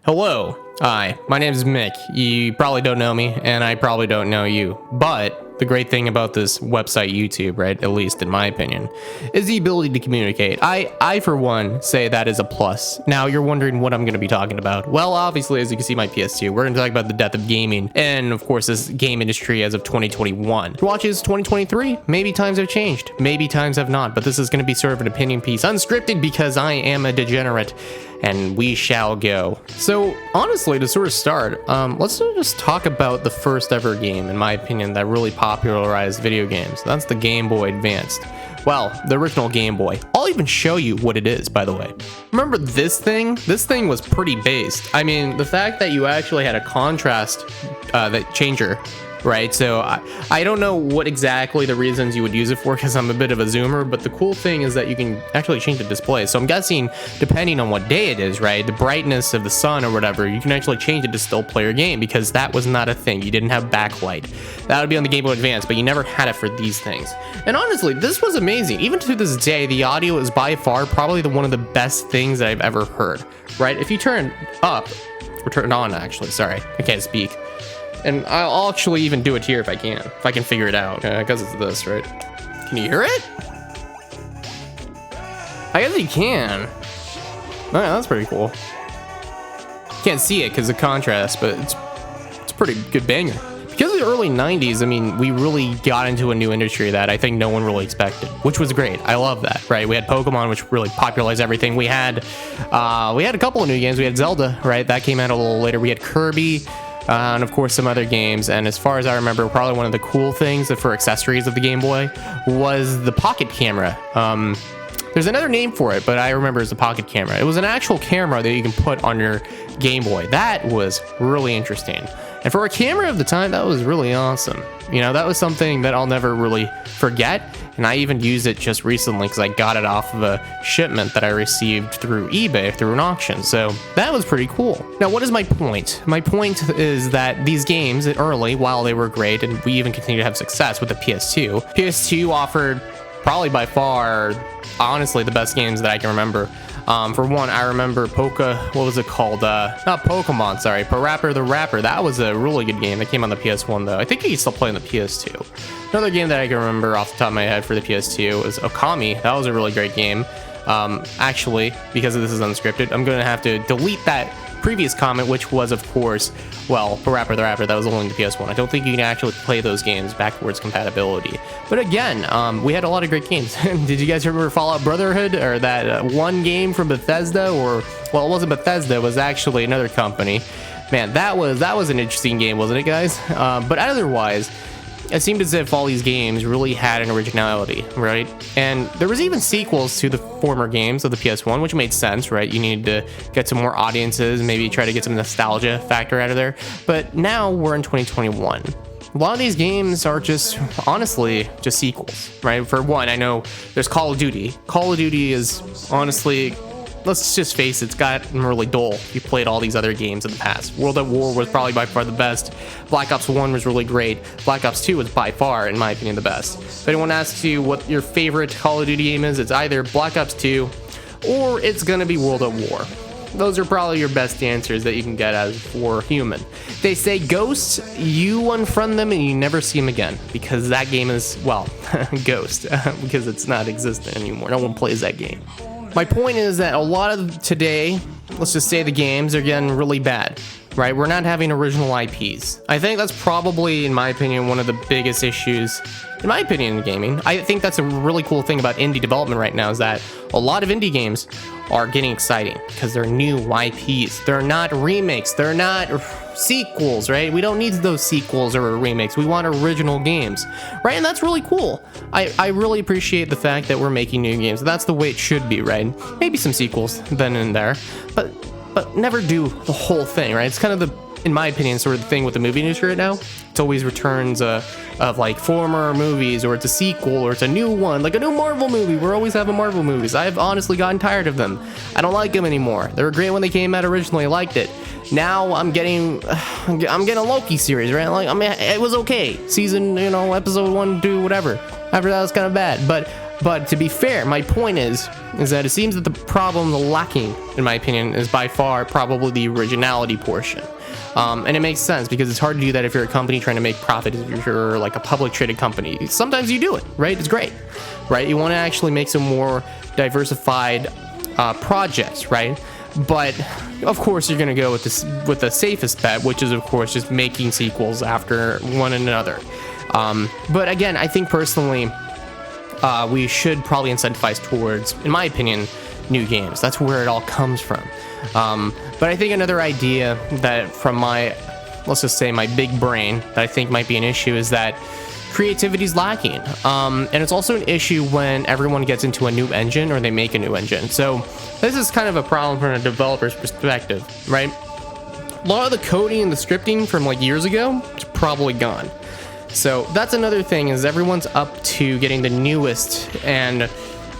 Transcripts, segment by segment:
Hello. Hi, my name is Mick. You probably don't know me, and I probably don't know you. But the great thing about this website, YouTube, right, at least in my opinion, is the ability to communicate. I for one, say that is a plus. Now, you're wondering what I'm going to be talking about. Well, obviously, as you can see my PS2, we're going to talk about the death of gaming, and of course, this game industry as of 2021. Watches 2023, maybe times have changed, maybe times have not, but this is going to be sort of an opinion piece, unscripted because I am a degenerate, and we shall go. So, honestly, to sort of start, let's just talk about the first ever game, in my opinion, that really popularized video games. That's the Game Boy Advanced. Well, the original Game Boy. I'll even show you what it is, by the way. Remember this thing? This thing was pretty based. I mean, the fact that you actually had a contrast that changer, right? So I don't know what exactly the reasons you would use it for, because I'm a bit of a zoomer, but the cool thing is that you can actually change the display. So I'm guessing, depending on what day it is, right, the brightness of the sun or whatever, you can actually change it to still play your game, because that was not a thing. You didn't have backlight. That would be on the Game Boy Advance, but you never had it for these things. And honestly, this was amazing. Even to this day, the audio is by far probably one of the best things that I've ever heard, right? If you turn it up, or turn it on, actually, sorry, I can't speak. And I'll actually even do it here if I can figure it out, because it's this, right? Can you hear it? I guess you can. Oh, yeah, that's pretty cool. Can't see it because of contrast, but it's a pretty good banger. Because of the early 90s, I mean, we really got into a new industry that I think no one really expected, which was great. I love that, right? We had Pokemon, which really popularized everything. We had a couple of new games. We had Zelda, right? That came out a little later. We had Kirby. And of course some other games, and as far as I remember, probably one of the cool things for accessories of the Game Boy was the pocket camera. There's another name for it, but I remember as the pocket camera. It was an actual camera that you can put on your Game Boy. That was really interesting. And for a camera of the time, that was really awesome. You know, that was something that I'll never really forget. And I even used it just recently because I got it off of a shipment that I received through eBay, through an auction. So that was pretty cool. Now, what is my point? My point is that these games early, while they were great, and we even continue to have success with the PS2 offered probably by far, honestly, the best games that I can remember. For one, I remember what was it called? Not Pokemon, sorry, Parappa the Rapper. That was a really good game that came on the PS1, though. I think you can still play on the PS2. Another game that I can remember off the top of my head for the PS2 was Okami. That was a really great game. Actually, because this is unscripted, I'm going to have to delete that previous comment, which was, of course, well, Parappa the Rapper. That was only the PS1. I don't think you can actually play those games backwards compatibility. But again, we had a lot of great games. Did you guys remember Fallout Brotherhood, or that one game from Bethesda? Or, well, it wasn't Bethesda, it was actually another company. Man, that was an interesting game, wasn't it, guys? But otherwise, it seemed as if all these games really had an originality, right? And there was even sequels to the former games of the PS1, which made sense, right? You needed to get some more audiences, maybe try to get some nostalgia factor out of there. But now we're in 2021. A lot of these games are just, honestly, just sequels, right? For one, I know there's Call of Duty. Call of Duty is, honestly, let's just face it, it's gotten really dull. You played all these other games in the past. World at War was probably by far the best. Black Ops 1 was really great. Black Ops 2 was by far, in my opinion, the best. If anyone asks you what your favorite Call of Duty game is, it's either Black Ops 2 or it's gonna be World at War. Those are probably your best answers that you can get as for human. They say ghosts, you unfriend them and you never see them again, because that game is, well, ghost, because it's not existent anymore. No one plays that game. My point is that a lot of today, let's just say the games are getting really bad, right? We're not having original IPs. I think that's probably, in my opinion, one of the biggest issues, in my opinion, in gaming. I think that's a really cool thing about indie development right now, is that a lot of indie games are getting exciting because they're new IPs. They're not remakes. They're not sequels, right? We don't need those sequels or remakes. We want original games, right? And that's really cool. I really appreciate the fact that we're making new games. That's the way it should be, right? Maybe some sequels then and there, but never do the whole thing, right? It's kind of the, in my opinion, sort of the thing with the movie industry right now. It's always returns of like former movies, or it's a sequel, or it's a new one, like a new Marvel movie. We're always having Marvel movies. I've honestly gotten tired of them. I don't like them anymore. They were great when they came out originally. I liked it. Now I'm getting a Loki series, right? Like, I mean, it was okay. Season, episode 1, 2, whatever. After that, was kind of bad. But But to be fair, my point is that it seems that the problem, the lacking, in my opinion, is by far probably the originality portion. And it makes sense because it's hard to do that if you're a company trying to make profit, if you're like a public traded company. Sometimes you do it, right? It's great, right? You want to actually make some more diversified projects, right? But of course you're going to go with the safest bet, which is of course just making sequels after one another. But again, I think personally, we should probably incentivize towards, in my opinion, new games. That's where it all comes from. But I think another idea that from my, let's just say my big brain, that I think might be an issue is that creativity is lacking. And it's also an issue when everyone gets into a new engine or they make a new engine. So this is kind of a problem from a developer's perspective, right? A lot of the coding and the scripting from like years ago is probably gone. So that's another thing, is everyone's up to getting the newest and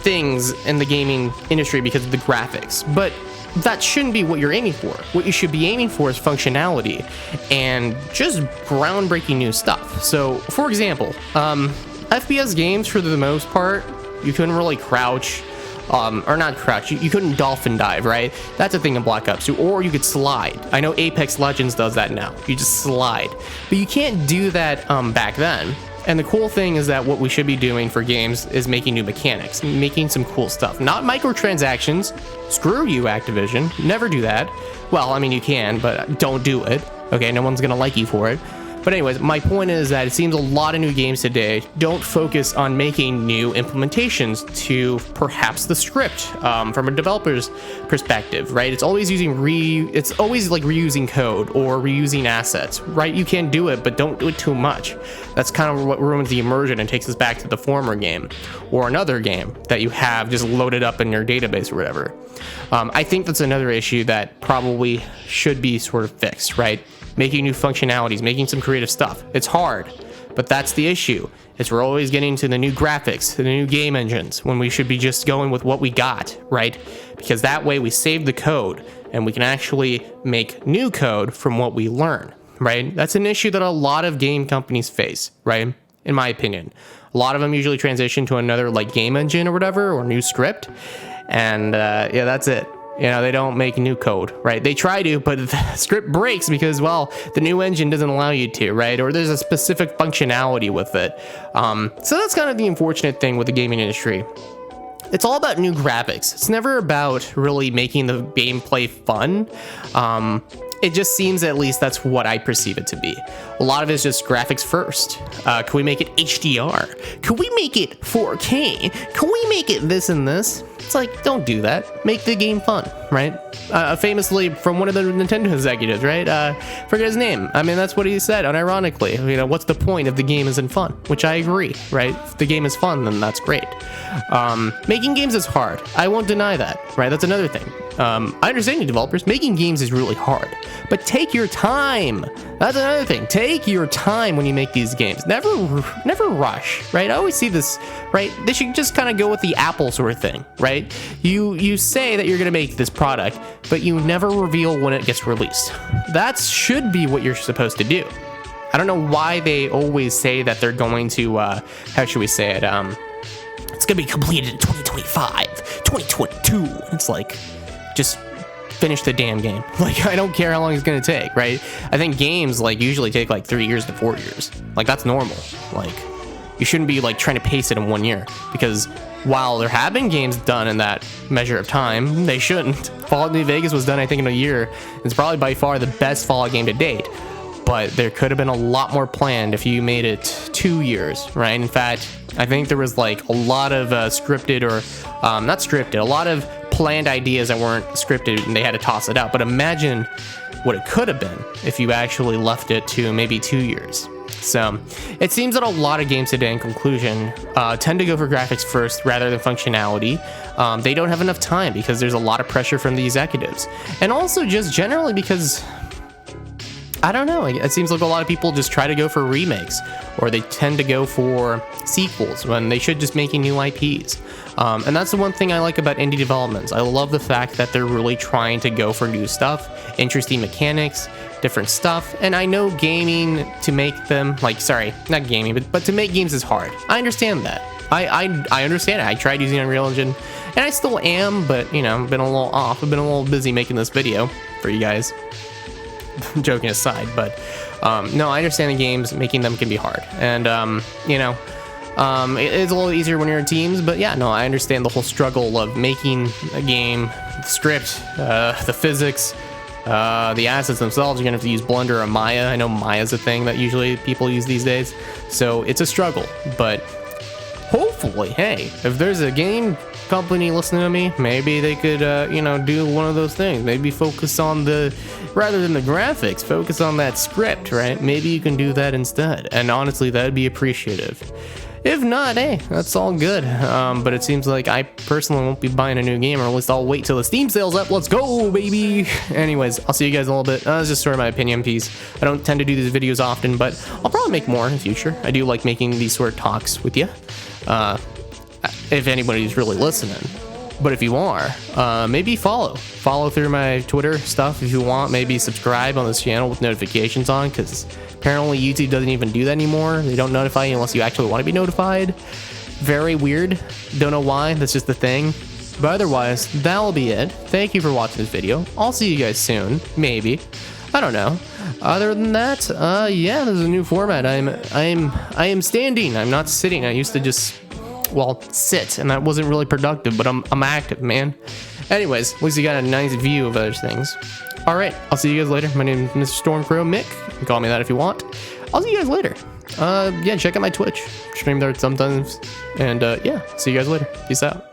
things in the gaming industry because of the graphics. But that shouldn't be what you're aiming for. What you should be aiming for is functionality and just groundbreaking new stuff. So, for example, FPS games, for the most part, you couldn't really crouch, or not crouch, you couldn't dolphin dive, right? That's a thing in Black Ops 2, or you could slide. I know Apex Legends does that now. You just slide. But you can't do that back then. And the cool thing is that what we should be doing for games is making new mechanics, making some cool stuff. Not microtransactions. Screw you, Activision. Never do that. Well, I mean, you can, but don't do it. Okay, no one's gonna like you for it. But anyways, my point is that it seems a lot of new games today don't focus on making new implementations to perhaps the script from a developer's perspective, right? It's always it's always like reusing code or reusing assets, right? You can do it, but don't do it too much. That's kind of what ruins the immersion and takes us back to the former game or another game that you have just loaded up in your database or whatever. I think that's another issue that probably should be sort of fixed, right? Making new functionalities, making some creative stuff. It's hard, but that's the issue. We're always getting to the new graphics, the new game engines, when we should be just going with what we got, right? Because that way we save the code and we can actually make new code from what we learn, right? That's an issue that a lot of game companies face, right? In my opinion. A lot of them usually transition to another like game engine or whatever, or new script. And yeah, that's it. You know, they don't make new code, right? They try to, but the script breaks because, well, the new engine doesn't allow you to, right? Or there's a specific functionality with it. So that's kind of the unfortunate thing with the gaming industry. It's all about new graphics. It's never about really making the gameplay fun. It just seems, at least that's what I perceive it to be. A lot of it is just graphics first. Can we make it HDR? Can we make it 4K? Can we make it this and this? It's like, don't do that. Make the game fun, right? Famously from one of the Nintendo executives, right? Forget his name. I mean, that's what he said, unironically. You know, what's the point if the game isn't fun? Which I agree, right? If the game is fun, then that's great. Making games is hard. I won't deny that, right? That's another thing. I understand you developers, making games is really hard, but take your time. That's another thing. Take your time when you make these games. Never rush, right? I always see this, right? They should just kind of go with the Apple sort of thing, right? You say that you're going to make this product, but you never reveal when it gets released. That should be what you're supposed to do. I don't know why they always say that they're going to, how should we say it? It's going to be completed in 2025, 2022. It's like, just finish the damn game. Like, I don't care how long it's gonna take, right? I think games like usually take like 3 years to 4 years. Like, that's normal. Like, you shouldn't be like trying to pace it in 1 year, because while there have been games done in that measure of time, they shouldn't. Fallout New Vegas was done, I think, in a year. It's probably by far the best Fallout game to date, but there could have been a lot more planned if you made it 2 years, right? In fact, I think there was like a lot of scripted, or not scripted, a lot of planned ideas that weren't scripted and they had to toss it out. But imagine what it could have been if you actually left it to maybe 2 years. So it seems that a lot of games today, in conclusion, tend to go for graphics first rather than functionality. They don't have enough time because there's a lot of pressure from the executives, and also just generally because, I don't know, it seems like a lot of people just try to go for remakes, or they tend to go for sequels when they should just making new IPs. And that's the one thing I like about indie developments. I love the fact that they're really trying to go for new stuff, interesting mechanics, different stuff. And I know gaming, to make them, like, sorry, not gaming, but to make games is hard. I understand that. I understand it. I tried using Unreal Engine, and I still am, but you know, I've been a little off. I've been a little busy making this video for you guys. Joking aside, but no, I understand the games, making them can be hard, and you know, it's a little easier when you're in teams, but yeah, no, I understand the whole struggle of making a game, the script, the physics, the assets themselves. You're gonna have to use Blender or Maya. I know Maya's a thing that usually people use these days, so it's a struggle, but hopefully, hey, if there's a game company listening to me, maybe they could you know, do one of those things. Maybe focus on the, rather than the graphics, focus on that script, right? Maybe you can do that instead, and honestly, that'd be appreciative. If not, hey, that's all good. But it seems like I personally won't be buying a new game, or at least I'll wait till the Steam sale's up. Let's go, baby! Anyways, I'll see you guys in a little bit. That's just sort of my opinion piece. I don't tend to do these videos often, but I'll probably make more in the future. I do like making these sort of talks with you. If anybody's really listening. But if you are, maybe follow through my Twitter stuff if you want. Maybe subscribe on this channel with notifications on, because apparently YouTube doesn't even do that anymore. They don't notify you unless you actually want to be notified. Very weird. Don't know why. That's just the thing. But otherwise, that'll be it. Thank you for watching this video. I'll see you guys soon. Maybe. I don't know. Other than that, yeah, there's a new format. I am standing. I'm not sitting. I used to just, well, sit, and that wasn't really productive, but I'm active, man. Anyways, at least you got a nice view of other things. All right, I'll see you guys later. My name is MrStormCrow, Mick. You can call me that if you want. I'll see you guys later. Yeah, check out my Twitch. Stream there sometimes. And yeah, see you guys later. Peace out.